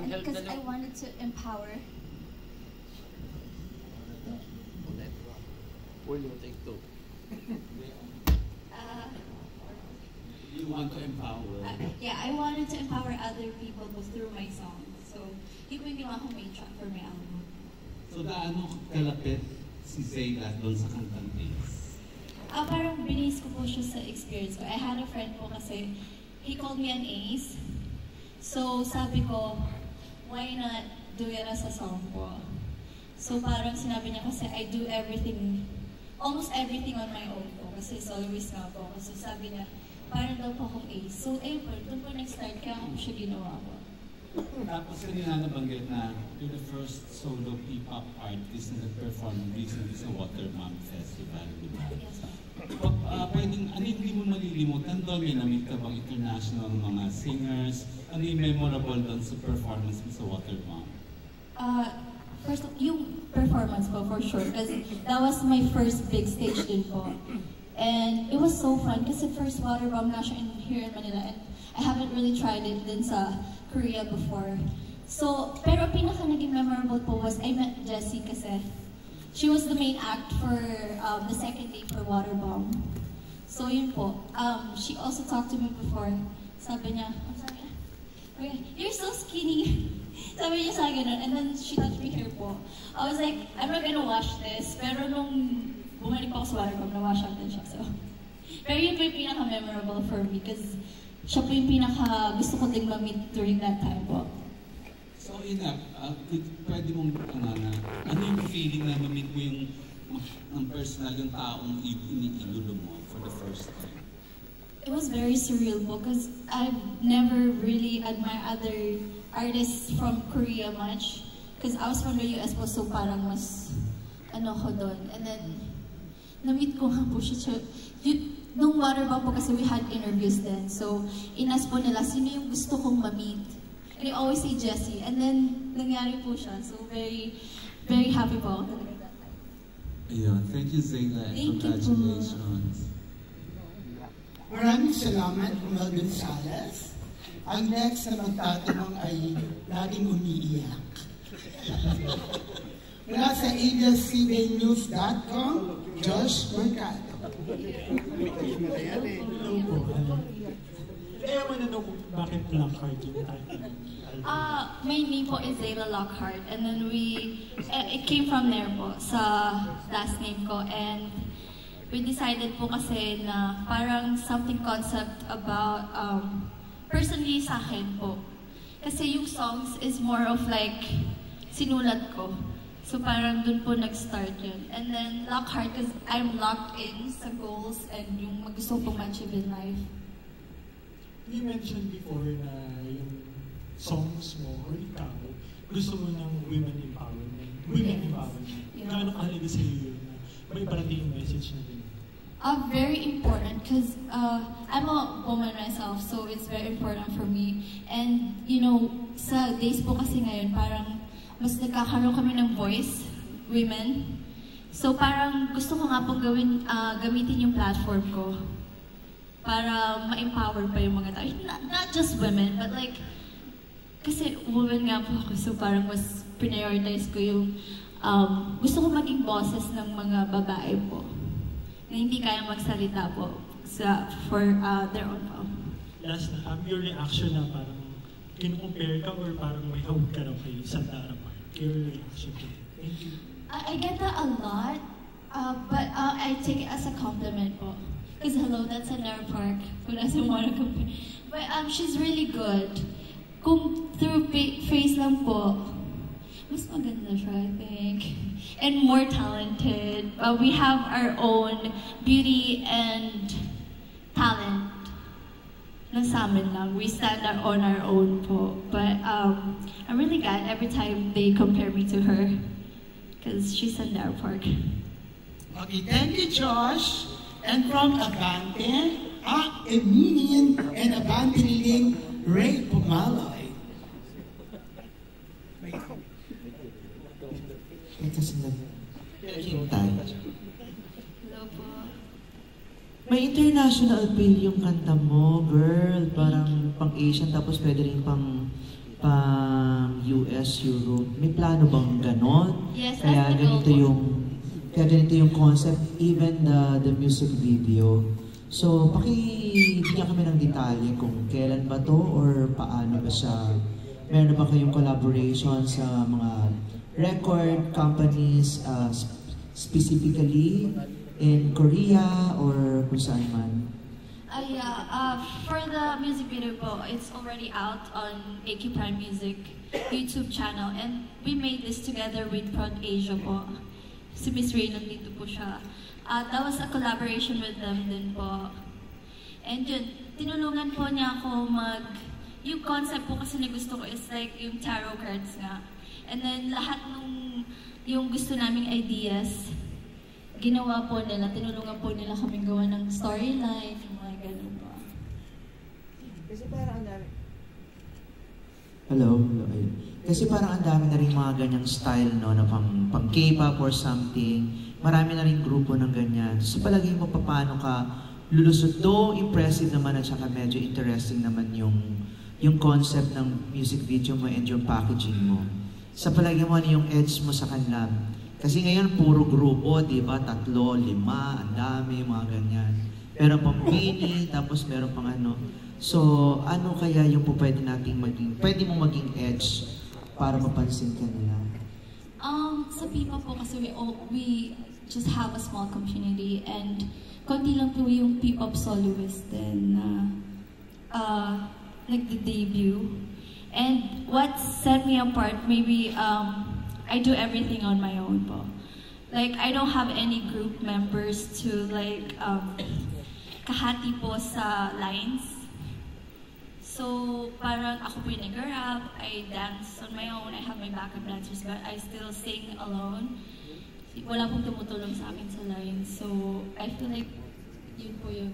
because I wanted to empower. Take two. You want to empower? Yeah, I wanted to empower other people through my songs. So, yun po yung ginawa kong main track for my album. So, gaano kalapit si Zayla doon sa kantang Ace? Parang binis ko po siya sa experience ko. I had a friend po kasi, he called me an ace. So, sabi ko, why not do it as a song po? So, parang sinabi niya kasi, I do everything, almost everything on my own po. Kasi soloist nga po. So, sabi niya, parang daw po akong ace. So, ayun po, doon po nag-start, kaya ako siya ginawa po. Tapos kanina nabanggit na you're the first solo P-pop artist na nag-perform recently sa Watermom Festival, di ba? Yes, po. Pwedeng, ano yung hindi mo malilimutan doon? May namit ka bang international mga singers? Ano yung memorable doon sa performance mo sa Watermom? First, yung performance po, for sure. Kasi that was my first big stage din po. And it was so fun kasi first Watermom na siya here in Manila. And I haven't really tried it din sa Korea before. So, pero pinaka naging memorable po was I met Jessie kasi she was the main act for the second day for Waterbomb. So yun po. She also talked to me before. Sabi niya, you're so skinny. Sabi niya sa akin nun. And then she touched me here po. I was like, I'm not gonna wash this. Pero nung bumalik pa ako sa Waterbomb, na-wash out din siya. So, pero yun po yung pinaka-memorable for me because siya po yung pinaka-gusto ko ding ma-meet during that time po. So, pwede mong ano yung feeling na ma-meet mo yung personal, yung taong iniidolo mo for the first time? It was very surreal po because I've never really admired other artists from Korea much because I was from the US po, so parang mas ano ko doon. And then, na-meet ko nga po siya. Nung Waterbomb po kasi we had interviews then. So, inas po nila, sino yung gusto kong ma-meet? And I always say Jessie. And then, nangyari po siya. So, very, very happy po ako talaga that time. Ayun. Thank you, Zayla. Congratulations. Maraming salamat, Romel Gonzalez. Ang next na magtatanong ay laging umiiyak. Mula sa ABS-CBNnews.com, Josh Mercado. Kaya mo na kung bakit Lockhart yung title? My name po is Zayla Lockhart, and then it came from there po, sa last name ko, and we decided po kasi na parang something concept about, personally sa akin po. Kasi yung songs is more of like, sinulat ko. So parang dun po nag-start yun. And then Lockhart, because I'm locked in sa goals and yung gusto kong ma-achieve in life. You mentioned before na yung songs mo or ikaw, gusto mo ng women empowerment. Women empowerment. Yeah. Gaano kahalaga sa iyo na may parating message na din? Very important because I'm a woman myself, so it's very important for me. And you know, sa days po kasi ngayon, parang mas nagkakaroon kami ng voice, women. So parang gusto ko nga pong gamitin yung platform ko para ma-empower pa yung mga tao. Not just women, but like, kasi woman nga po ako, so parang mas prioritize ko yung gusto ko maging bosses ng mga babae po na hindi kaya magsalita po for their own power. Last na, your reaction na parang kinu-compare ka or parang may hawag ka raw kay Sandara Park? Your reaction to it. Thank you. I get that a lot, but I take it as a compliment po. Because hello, that's Sandara Park, who doesn't want to compare. But she's really good. Kung through face lang po, mas maganda siya, I think. And more talented. We have our own beauty and talent. Nasa amin lang. We stand on our own po. But I'm really glad every time they compare me to her. Because she's in their park. Okay, thank you, Josh. And from Abante, Eminian and Abante leading Ray Pumaloy. Ito sila. Hello po. May international appeal yung kanta mo, girl. Parang pang-Asian, tapos pwede rin pang US, Europe. May plano bang ganon? Yes, Kaya that's the ganito goal. ganito yung concept, even the music video. So, pakibigyan kami ng detalye kung kailan ba to or paano ba siya. Meron na ba kayong collaboration sa mga record companies, specifically in Korea or kung saan man? Yeah, for the music video po, it's already out on AQ Prime Music YouTube channel, and we made this together with Prod Asia po. Si Miss Ray nandito po siya. That was a collaboration with them din po. And yun, tinulungan po niya ako yung concept po kasi na gusto ko is like yung tarot cards nga. And then lahat yung gusto naming ideas, ginawa po nila, tinulungan po nila kaming gawa ng storyline, yung mga ganun po. Kasi parang ang dami. Hello, ayun. Kasi parang ang dami na rin mga ganyang style, no, na pang K-pop or something. Marami na rin grupo ng ganyan. So palagi mo paano ka lulusot. Though impressive naman at saka medyo interesting naman yung concept ng music video mo and yung packaging mo. Sa palagi mo ano yung edge mo sa kanila. Kasi ngayon puro grupo, di ba? 3, 5, ang dami, mga ganyan. Meron pang mini, tapos meron pang ano. So, ano kaya yung pwede mong maging edge para mapansin ka nila? Sa P-pop po kasi we just have a small community, and konti lang po yung P-pop soloist din na nagde-debut. And what set me apart, maybe I do everything on my own po. Like, I don't have any group members to like kahati po sa lines. So, parang ako po yung nag-rap, I dance on my own, I have my backup dancers, but I still sing alone. Wala pong tumutulong sa akin sa lines. So, I feel like yun po yung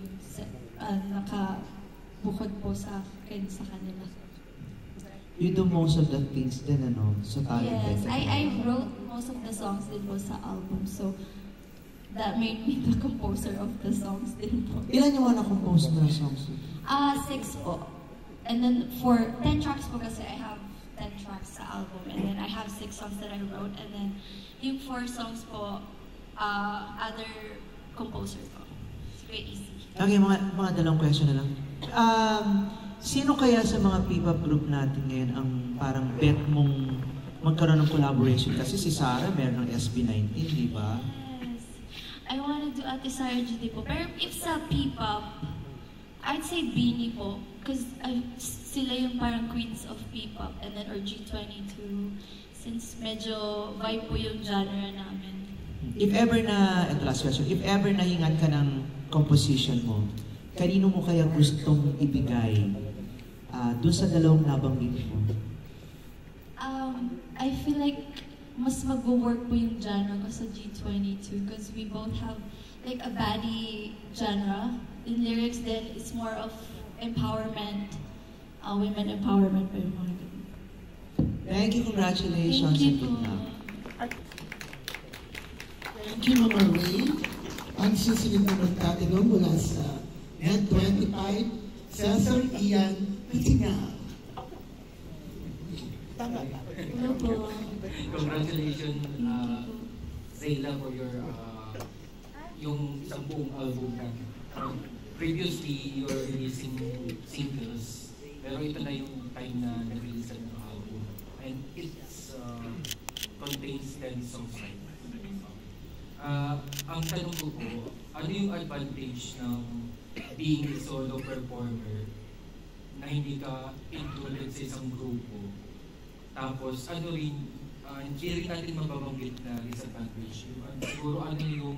nakabukod po sa akin sa kanila. You do most of the things din, ano? So, Yes, I wrote most of the songs din po sa album. So, that made me the composer of the songs din po. Ilan yung na-compose na songs? 6 po. And then for 10 tracks po kasi I have 10 tracks sa album, and then I have 6 songs that I wrote, and then yung 4 songs po, other composer po. It's very easy. Okay, mga dalawang question na lang. Sino kaya sa mga P-pop group natin ngayon ang parang bet mong magkaroon ng collaboration? Kasi si Sarah meron ng SB19, di ba? Yes. I wanna do Ate Sarah GD po. Pero if sa P-pop, I'd say Beanie po. Because sila yung parang queens of P-pop, and then or G22, since medyo vibe po yung genre namin. If ever ito last question, if ever nahingan ka ng composition mo, kanino mo kaya gustong ibigay doon sa dalawang nabanggit mo? I feel like mas mag-work po yung genre ko sa G22 because we both have like a baddie genre. In lyrics then, it's more of empowerment, women empowerment pa yung mga ganun. Thank you, congratulations. Thank you and good po. luck. Thank you, Mama Ray. Ang susunod na magtatanong mula sa N25, Cesar Ian Patingal. Tama ba? Hello po. Congratulations, Zayla, for your yung isang buong album na previously you were releasing singles, pero ito na yung time na nag-release ng album, and it contains 10 songs right. Ang tanong ko po, ano yung advantage ng being a solo performer na hindi ka included sa isang grupo? Tapos ano rin, hindi rin natin mababanggit na disadvantage. Siguro ano yung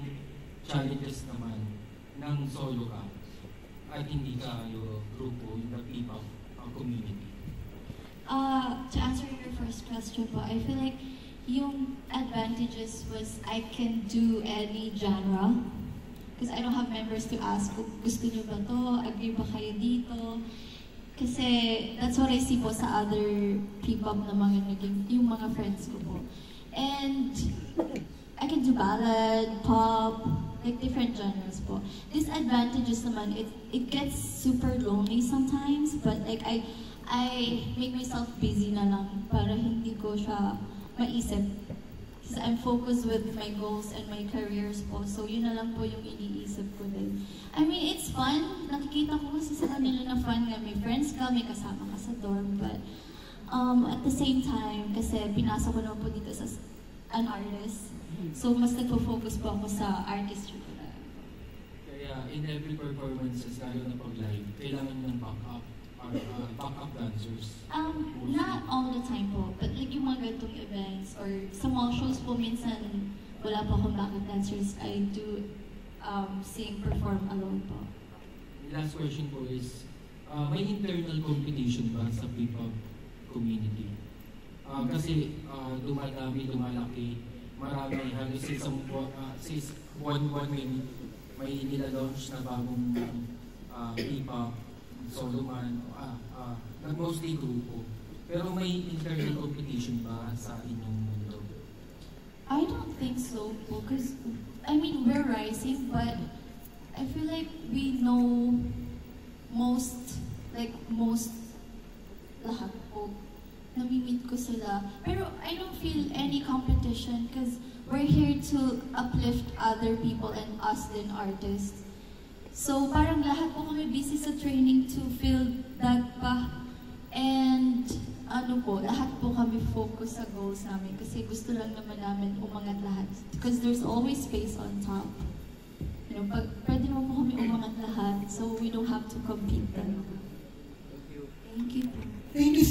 challenges naman ng solo ka at hindi ka yung grupo, yung P-pop community? To answer your first question po, I feel like yung advantages was I can do any genre. Because I don't have members to ask kung gusto nyo ba to, agree ba kayo dito. Kasi that's what I see po sa other P-pop na yung mga friends ko po. And I can do ballad, pop, like different genres po. Disadvantages naman, it gets super lonely sometimes, but like I make myself busy na lang para hindi ko siya maisip. Because I'm focused with my goals and my careers po. So yun na lang po yung iniisip ko din. I mean, it's fun. Nakikita ko kasi sa kanila na fun nga. May friends ka, may kasama ka sa dorm. But at the same time, kasi pinasok ko naman po dito sa an artist. So mas nagpo-focus po ako sa artistry ko na. Kaya in every performances, lalo na pag live, kailangan ng backup dancers. Not all the time po, but like yung mga ganitong events or sa mga shows po minsan wala po akong backup dancers. I do sing, perform alone po. Last question po is, may internal competition ba sa P-pop community? Kasi lumalaki, marami, halos sa isang buwan may nila-launch na bagong P-pop, solo man, mostly grupo. Pero may internal competition ba sa inyong mundo? I don't think so po, because I mean we're rising, but I feel like we know most lahat po. Nami-meet ko sila. Pero I don't feel any competition because we're here to uplift other people and us din artists. So parang lahat po kami busy sa training to fill that pa. And lahat po kami focus sa goals namin kasi gusto lang naman namin umangat lahat. Because there's always space on top. You know, pwede naman po kami umangat lahat so we don't have to compete then. Thank you. Thank you.